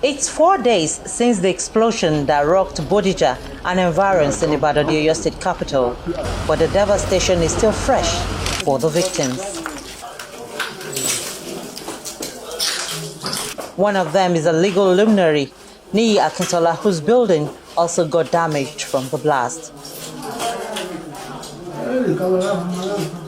It's 4 days since the explosion that rocked Bodija and environs in Ibadan, the Oyo State capital, but the devastation is still fresh for the victims. One of them is a legal luminary, Akintola, whose building also got damaged from the blast.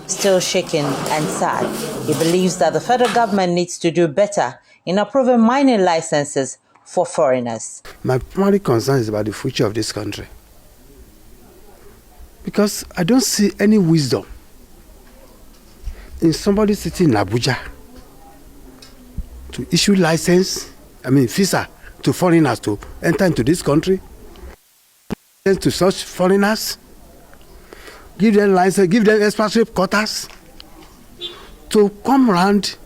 Still shaken and sad, he believes that the federal government needs to do better in approving mining licenses for foreigners. My primary concern is about the future of this country, because I don't see any wisdom in somebody sitting in Abuja to issue visa to foreigners to enter into this country, to such foreigners, give them license, give them expatriate quotas to come around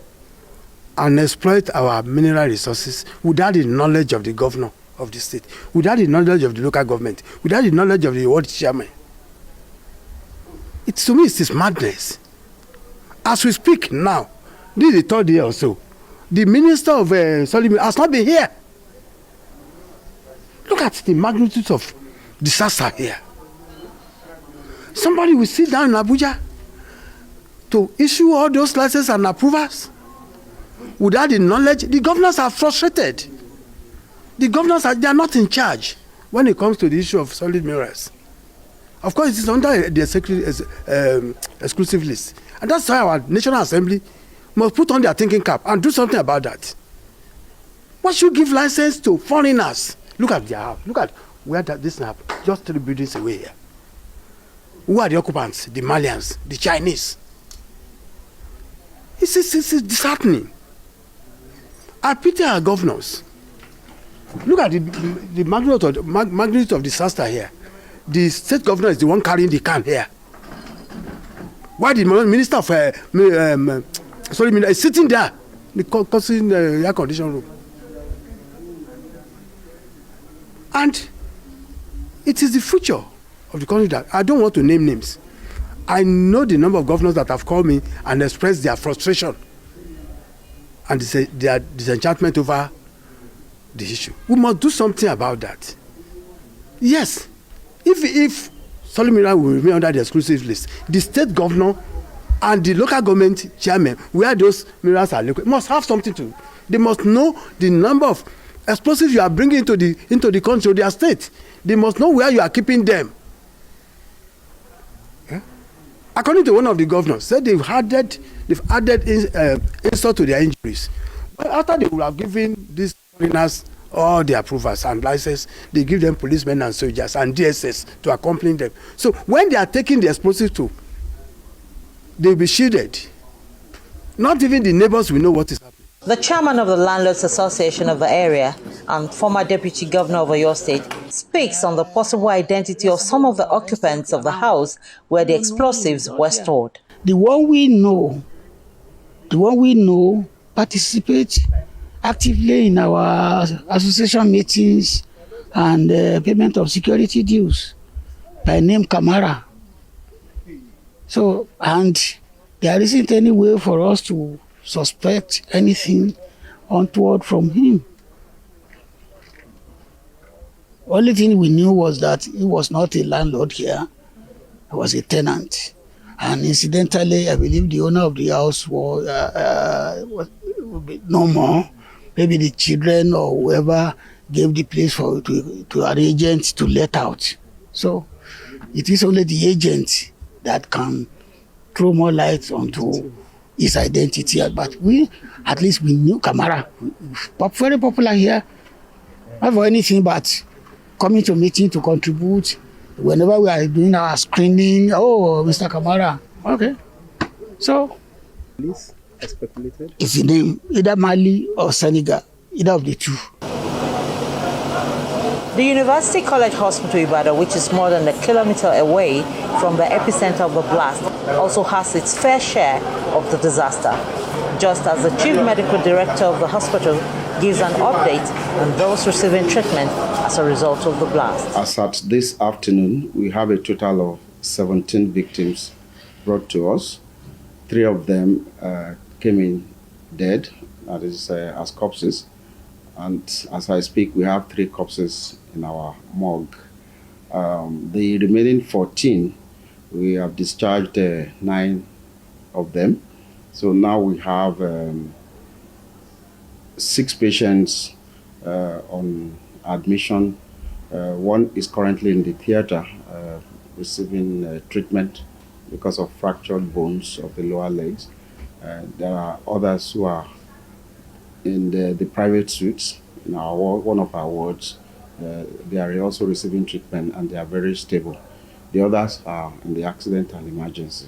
and exploit our mineral resources without the knowledge of the governor of the state, without the knowledge of the local government, without the knowledge of the world chairman. To me, it is madness. As we speak now, this is the third year or so, the minister of Solomon has not been here. Look at the magnitude of disaster here. Somebody will sit down in Abuja to issue all those licenses and approvals without the knowledge. The governors are frustrated. The governors they are not in charge when it comes to the issue of solid minerals. Of course, it is under the exclusive list. And that's why our National Assembly must put on their thinking cap and do something about that. Why should give license to foreigners? Look at their house. Look at where this happened. Just 3 buildings away here. Who are the occupants? The Malians, the Chinese. It's disheartening. I pity our governors. Look at the magnitude of disaster here. The state governor is the one carrying the can here. Why the minister of is sitting there, causing the air conditioning room? And it is the future of the country that I don't want to name names. I know the number of governors that have called me and expressed their frustration and their disenchantment over the issue. We must do something about that. Yes, if Solomon will remain under the exclusive list, the state governor and the local government chairman, where those minerals are located, must have something to. They must know the number of explosives you are bringing into the country or their state. They must know where you are keeping them. Yeah? According to one of the governors, said they've added insult to their injuries. But after they would have given these foreigners all the approvals and licenses, they give them policemen and soldiers and DSS to accompany them. So when they are taking the explosives too, they'll be shielded. Not even the neighbors will know what is happening. The chairman of the Landlords Association of the area and former deputy governor of Oyo State speaks on the possible identity of some of the occupants of the house where the explosives were stored. The one we know participate actively in our association meetings and payment of security dues by name Kamara. So, and there isn't any way for us to suspect anything untoward from him. Only thing we knew was that he was not a landlord here. He was a tenant. And incidentally, I believe the owner of the house was no more. Maybe the children or whoever gave the place to an agent to let out. So it is only the agent that can throw more light onto his identity. But at least we knew Kamara. Very popular here. Not for anything but coming to meeting to contribute. Whenever we are doing our screening, oh, Mr. Kamara, okay. So, Police speculated? It's the name, either Mali or Senegal, either of the two. The University College Hospital Ibadan, which is more than a kilometer away from the epicenter of the blast, also has its fair share of the disaster. Just as the chief medical director of the hospital gives an update on those receiving treatment as a result of the blast. As at this afternoon, we have a total of 17 victims brought to us. 3 of them came in dead, that is, as corpses, And as I speak, we have 3 corpses in our morgue. The remaining 14, we have discharged 9 of them. So now we have 6 patients on admission. 1 is currently in the theater receiving treatment because of fractured bones of the lower legs. There are others who are in the private suites in our one of our wards. They are also receiving treatment and they are very stable. The others are in the accident and emergency.